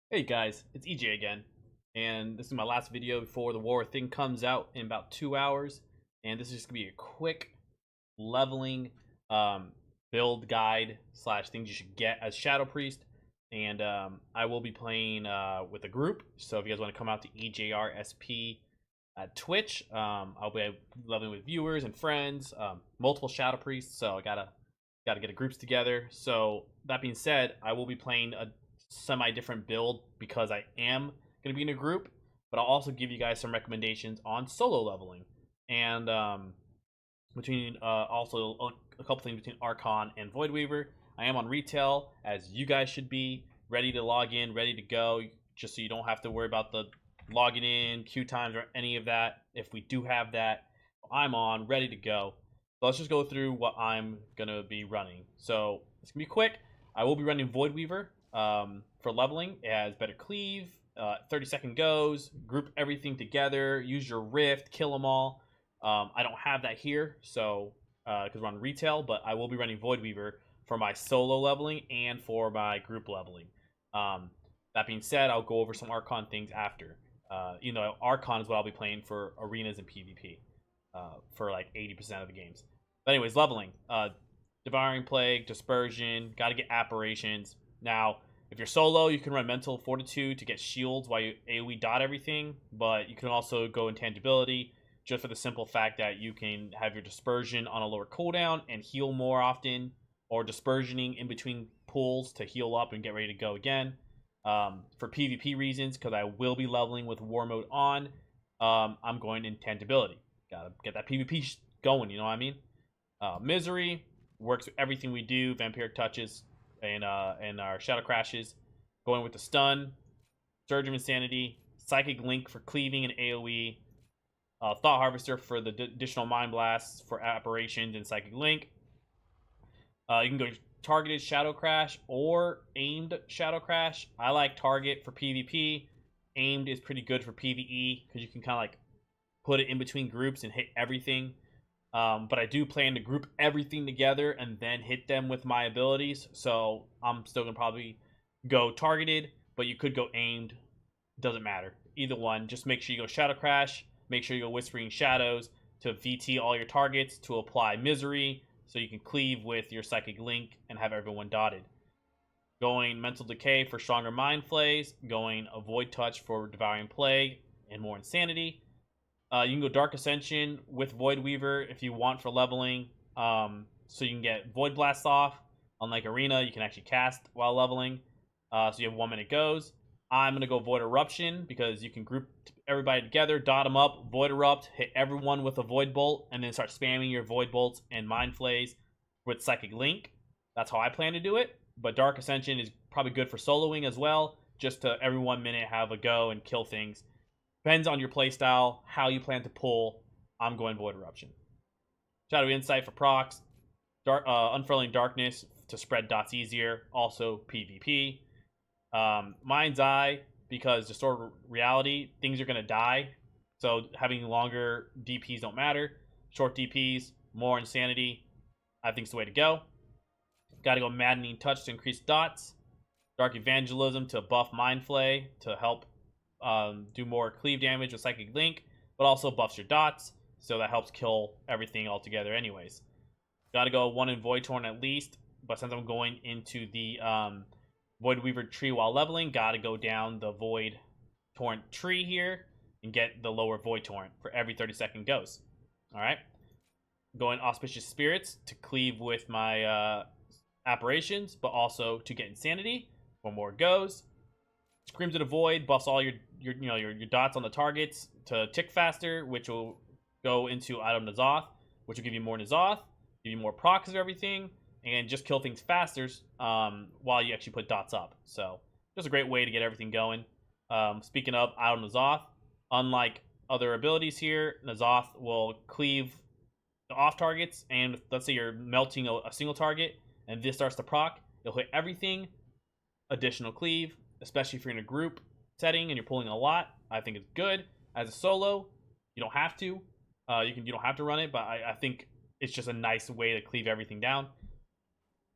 Hey guys, it's EJ again, and this is my last video before the war thing comes out in about 2 hours. And this is just gonna be a quick leveling build guide slash things you should get as Shadow Priest. And I will be playing with a group, so if you guys want to come out to EjrSP at Twitch, I'll be leveling with viewers and friends, multiple Shadow Priests. So I gotta get the groups together. So that being said, I will be playing a semi-different build because I am going to be in a group, but I'll also give you guys some recommendations on solo leveling, and between also a couple things between Archon and Voidweaver. I am on retail, as you guys should be, ready to log in, ready to go, just so you don't have to worry about the logging in, queue times, or any of that. If we do have that, I'm on, ready to go. So let's just go through what I'm going to be running. So it's going to be quick. I will be running Voidweaver for leveling. It has better cleave, 30-second goes, group everything together, use your rift, kill them all. I don't have that here, so because we're on retail, but I will be running Voidweaver for my solo leveling and for my group leveling. That being said, I'll go over some Archon things after. Archon is what I'll be playing for arenas and PvP for like 80% of the games. But anyways, leveling. Devouring Plague, Dispersion, got to get Apparitions. Now, if you're solo, you can run Mental Fortitude to get shields while you AoE dot everything, but you can also go Intangibility just for the simple fact that you can have your Dispersion on a lower cooldown and heal more often, or Dispersioning in between pulls to heal up and get ready to go again. For PvP reasons, because I will be leveling with War Mode on, I'm going Intangibility. Gotta get that PvP going, you know what I mean? Misery works with everything we do, Vampiric Touches, and our Shadow Crashes. Going with the Stun, Surge of Insanity, Psychic Link for cleaving and AoE, Thought Harvester for the additional Mind Blasts for Apparitions and Psychic Link. You can go targeted Shadow Crash or aimed Shadow Crash. I like target for PvP. Aimed is pretty good for PvE because you can kind of like put it in between groups and hit everything. But I do plan to group everything together and then hit them with my abilities. So I'm still going to probably go targeted, but you could go aimed. Doesn't matter. Either one. Just make sure you go Shadow Crash. Make sure you go Whispering Shadows to VT all your targets, to apply Misery so you can cleave with your Psychic Link and have everyone dotted. Going Mental Decay for stronger Mind Flays. Going Avoid Touch for Devouring Plague and more Insanity. You can go Dark Ascension with Voidweaver if you want for leveling. So you can get Void Blast off. Unlike Arena, you can actually cast while leveling. So you have 1 minute goes. I'm going to go Void Eruption because you can group everybody together, dot them up, Void Erupt, hit everyone with a Void Bolt, and then start spamming your Void Bolts and Mind Flays with Psychic Link. That's how I plan to do it. But Dark Ascension is probably good for soloing as well, just to every 1 minute have a go and kill things. Depends on your playstyle, how you plan to pull. I'm going Void Eruption. Shadow Insight for procs. Unfurling Darkness to spread dots easier. Also PvP. Mind's Eye, because Distort Reality, things are going to die. So having longer DPs don't matter. Short DPs, more Insanity, I think is the way to go. Got to go Maddening Touch to increase dots. Dark Evangelism to buff Mind Flay to help do more cleave damage with Psychic Link, but also buffs your dots, so that helps kill everything altogether anyways. Gotta go 1 in Void Torrent at least, but since I'm going into the Voidweaver tree while leveling, gotta go down the Void Torrent tree here and get the lower Void Torrent for every 30-second goes. Alright. Going Auspicious Spirits to cleave with my Apparitions, but also to get Insanity for more goes. Screams of the Void buffs all your dots on the targets to tick faster, which will go into Item N'Zoth, which will give you more N'Zoth, give you more procs of everything, and just kill things faster while you actually put dots up. So just a great way to get everything going. Speaking of Item N'Zoth, unlike other abilities here, N'Zoth will cleave the off targets, and let's say you're melting a single target, and this starts to proc, it'll hit everything, additional cleave, especially if you're in a group setting and you're pulling a lot. I think it's good. As a solo, you don't have to. You don't have to run it, but I think it's just a nice way to cleave everything down.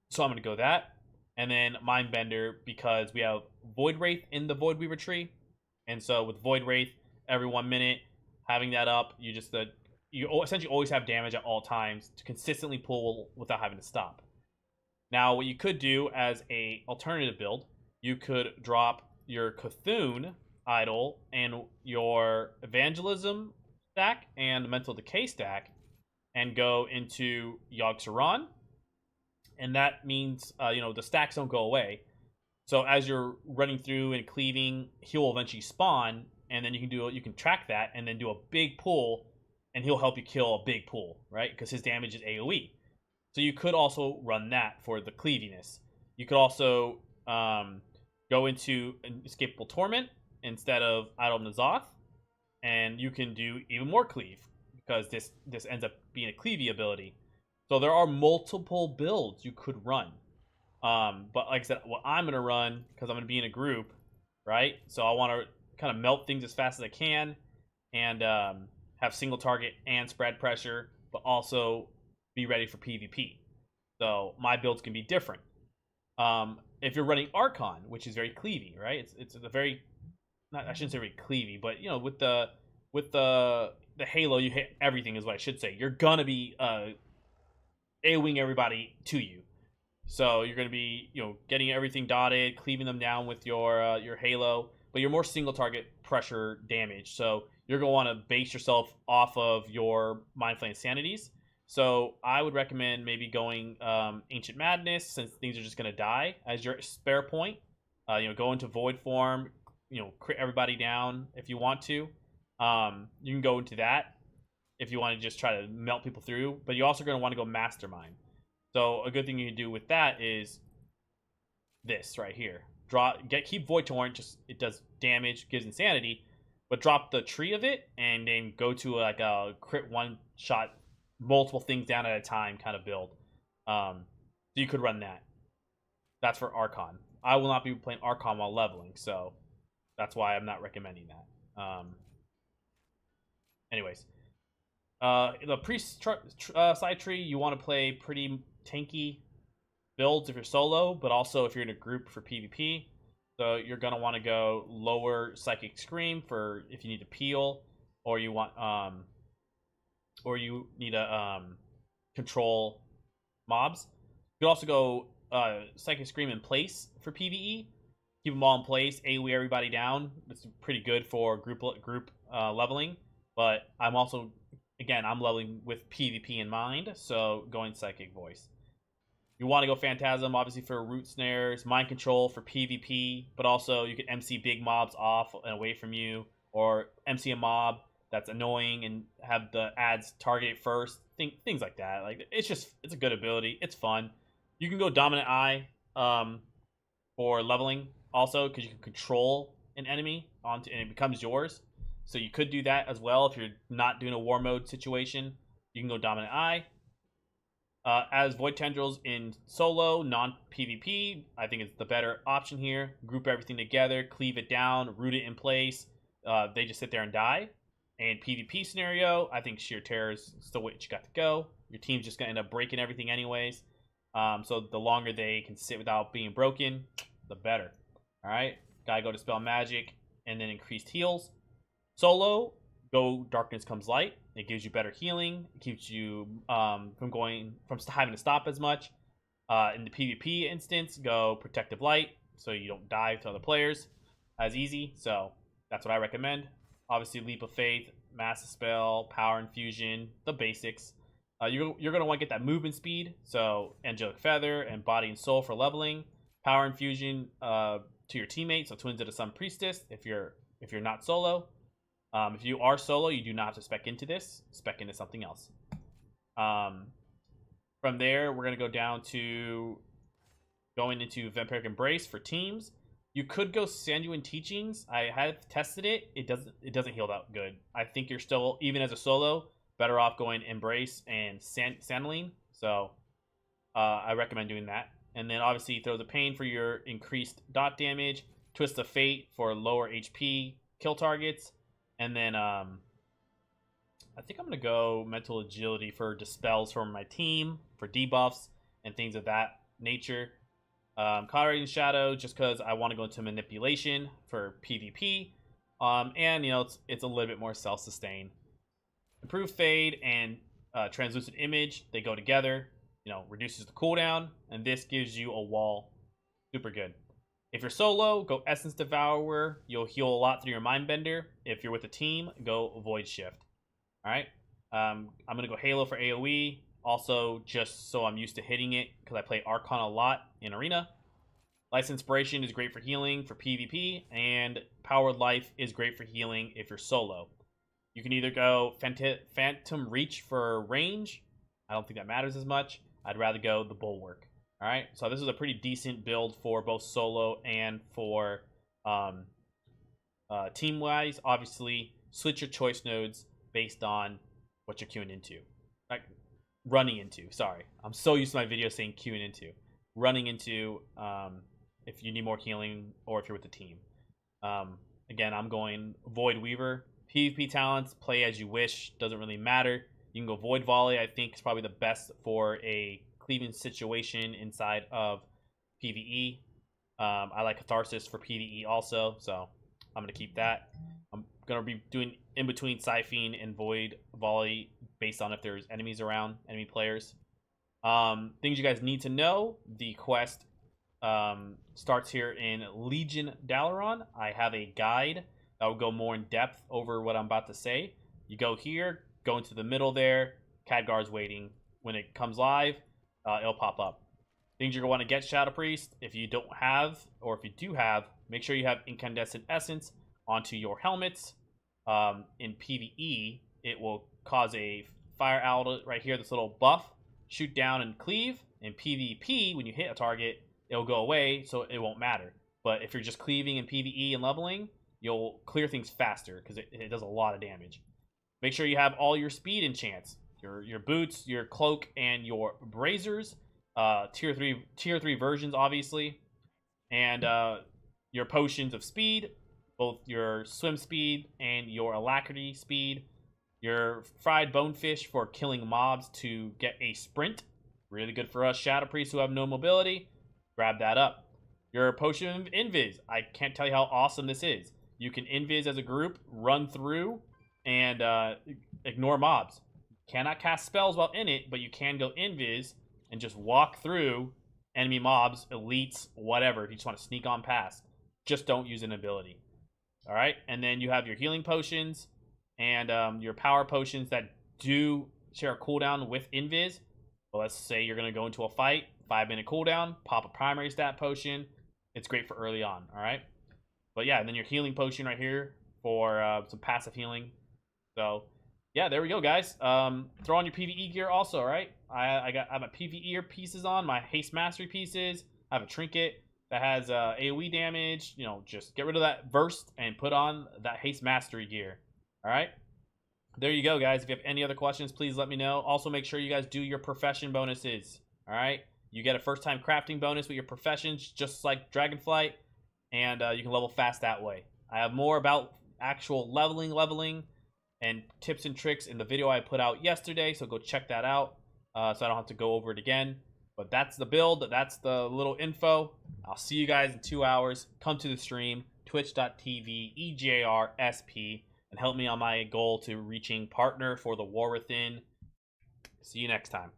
So I'm going to go that. and then Mindbender because we have Void Wraith in the Void Weaver tree, and so with Void Wraith, every 1 minute having that up, you just you essentially always have damage at all times to consistently pull without having to stop. Now, what you could do as a alternative build, you could drop your Cthulhu idol and your Evangelism stack and Mental Decay stack, and go into Yogg-Saron, and that means the stacks don't go away. So as you're running through and cleaving, he'll eventually spawn, and then you can track that and then do a big pull, and he'll help you kill a big pull, right? Because his damage is AoE. So you could also run that for the cleaviness. You could also go into an Escapable Torment instead of Idol of N'Zoth, and you can do even more cleave because this ends up being a cleavy ability. So there are multiple builds you could run. But like I said, what I'm going to run, because I'm going to be in a group, right? So I want to kind of melt things as fast as I can and have single target and spread pressure, but also be ready for PvP. So my builds can be different. If you're running Archon, which is very cleavy, right? It's a very, I shouldn't say very cleavy, but with the Halo, you hit everything is what I should say. You're gonna be AoEing everybody to you. So you're going to be, getting everything dotted, cleaving them down with your Halo, but you're more single target pressure damage. So you're going to want to base yourself off of your Mind Flame Sanities. So I would recommend maybe going Ancient Madness, since things are just going to die as your spare point. Go into Void form, crit everybody down if you want to. You can go into that if you want to just try to melt people through, but you're also going to want to go Mastermind. So a good thing you can do with that is this right here. Keep Void Torrent, just it does damage, gives insanity, but drop the tree of it and then go to like a crit one shot, multiple things down at a time kind of build. So you could run that. That's for Archon. I will not be playing Archon while leveling, so that's why I'm not recommending that. Anyways, the priest side tree, you want to play pretty tanky builds if you're solo, but also if you're in a group for PvP. So you're gonna want to go lower Psychic Scream for if you need to peel, or you want or you need to control mobs. You could also go Psychic Scream in place for PvE. Keep them all in place, AoE everybody down. It's pretty good for group leveling. But I'm also, again, I'm leveling with PvP in mind, so going Psychic Voice. You want to go Phantasm, obviously, for root snares, Mind Control for PvP, but also you can MC big mobs off and away from you, or MC a mob that's annoying and have the ads target it first. Things like that. Like it's a good ability. It's fun. You can go Dominant Eye for leveling also, because you can control an enemy and it becomes yours. So you could do that as well if you're not doing a war mode situation. You can go Dominant Eye. As Void Tendrils in solo, non-PvP, I think it's the better option here. Group everything together, cleave it down, root it in place. They just sit there and die. And PvP scenario, I think Sheer Terror is still what you got to go. Your team's just going to end up breaking everything anyways. So the longer they can sit without being broken, the better. Alright, gotta go Dispel Magic and then increased heals. Solo, go Darkness Comes Light. It gives you better healing. It keeps you from having to stop as much. In the PvP instance, go Protective Light, so you don't die to other players as easy. So that's what I recommend. Obviously, Leap of Faith, Massive Spell, Power Infusion, the basics. You're going to want to get that movement speed, so Angelic Feather and Body and Soul for leveling. Power Infusion to your teammates, so Twins of the Sun Priestess if you're not solo. If you are solo, you do not have to spec into this. Spec into something else. From there, we're going to go down to going into Vampiric Embrace for teams. You could go Sanduin Teachings. I have tested it. It doesn't heal that good. I think you're still, even as a solo, better off going Embrace and Sandaline. So I recommend doing that. And then obviously Throw the Pain for your increased dot damage. Twist of Fate for lower HP kill targets. And then I think I'm going to go Mental Agility for Dispels from my team, for debuffs and things of that nature. Colorating Shadow just because I want to go into manipulation for PvP. And you know, it's a little bit more self-sustain. Improved Fade and Translucent Image, they go together. You know, reduces the cooldown, and this gives you a wall. Super good. If you're solo, go Essence Devourer. You'll heal a lot through your Mindbender. If you're with a team, go Void Shift. All right. I'm gonna go Halo for AOE. Also, just so I'm used to hitting it, because I play Archon a lot in Arena. Life Inspiration is great for healing for PvP, and Powered Life is great for healing if you're solo. You can either go Phantom Reach for range. I don't think that matters as much. I'd rather go the Bulwark. All right, so this is a pretty decent build for both solo and for team-wise. Obviously, switch your choice nodes based on what you're queuing into. Like, running into, sorry. I'm so used to my video saying queuing into. Running into if you need more healing or if you're with the team. Again, I'm going Void Weaver. PvP talents, play as you wish. Doesn't really matter. You can go Void Volley. I think is probably the best for a cleaving situation inside of PvE. I like Catharsis for PvE also, so I'm going to keep that. I'm going to be doing in between Siphene and Void Volley based on if there's enemies around, enemy players. Things you guys need to know. The quest starts here in Legion Dalaran. I have a guide that will go more in depth over what I'm about to say. You go here, go into the middle there. Khadgar's waiting. When it comes live, it'll pop up. Things you're going to want to get Shadow Priest. If you don't have, or if you do have, make sure you have Incandescent Essence onto your helmets. In PvE, it will cause a fire outlet right here, this little buff. Shoot down and cleave. In PvP, when you hit a target, it'll go away, so it won't matter. But if you're just cleaving in PvE and leveling, you'll clear things faster because it does a lot of damage. Make sure you have all your speed enchants. Your boots, your cloak, and your braziers. Tier 3 versions, obviously. And your potions of speed, both your swim speed and your alacrity speed. Your fried bonefish for killing mobs to get a sprint. Really good for us Shadow Priests who have no mobility. Grab that up. Your potion of invis. I can't tell you how awesome this is. You can invis as a group, run through, and ignore mobs. Cannot cast spells while in it, but you can go invis and just walk through enemy mobs, elites, whatever, if you just want to sneak on past. Just don't use an ability. All right, and then you have your healing potions and your power potions that do share a cooldown with invis. Well, let's say you're going to go into a fight, 5-minute cooldown, pop a primary stat potion. It's great for early on, all right? But yeah, and then your healing potion right here for some passive healing. So yeah, there we go, guys. Throw on your PvE gear also, all right? I have my PvE pieces on, my haste mastery pieces. I have a trinket that has AoE damage. You know, just get rid of that burst and put on that haste mastery gear. All right. There you go, guys. If you have any other questions, please let me know. Also, make sure you guys do your profession bonuses. All right. You get a first-time crafting bonus with your professions, just like Dragonflight, and you can level fast that way. I have more about actual leveling, and tips and tricks in the video I put out yesterday, so go check that out so I don't have to go over it again. But that's the build. That's the little info. I'll see you guys in 2 hours. Come to the stream, twitch.tv, EjrSP, and help me on my goal to reaching partner for the War Within. See you next time.